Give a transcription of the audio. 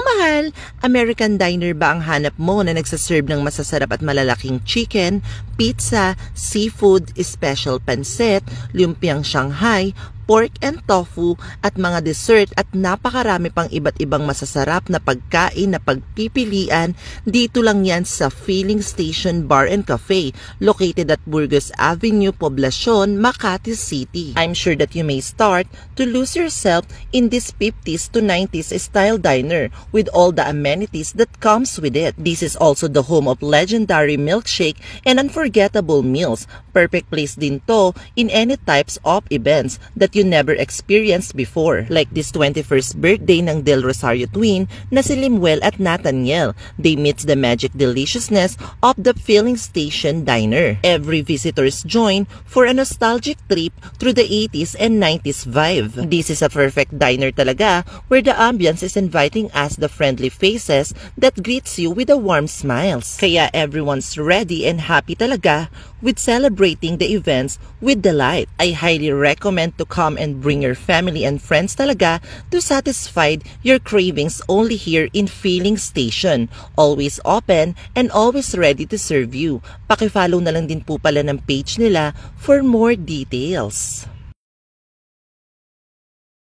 mahal! American diner ba ang hanap mo na nagsaserve ng masasarap at malalaking chicken, pizza, seafood, special pancit, lumpiang Shanghai, pork and tofu at mga dessert at napakarami pang iba't ibang masasarap na pagkain na pagpipilian? Dito lang yan sa Filling Station Bar and Cafe, located at Burgos Avenue, Poblacion, Makati City. I'm sure that you may start to lose yourself in this 50s to 90s style diner with all the amenities that comes with it. This is also the home of legendary milkshake and unforgettable meals. Perfect place din to in any types of events that you never experienced before. Like this 21st birthday ng Del Rosario twin na si Limuel at Nathaniel. They meet the magic deliciousness of the Filling Station Diner. Every visitors join for a nostalgic trip through the 80s and 90s vibe. This is a perfect diner talaga where the ambience is inviting us the friendly faces that greets you with a warm smiles. Kaya everyone's ready and happy talaga with celebrating the events with delight. I highly recommend to come and bring your family and friends talaga to satisfy your cravings only here in Filling Station. Always open and always ready to serve you. Pakifollow na lang din po pala ng page nila for more details.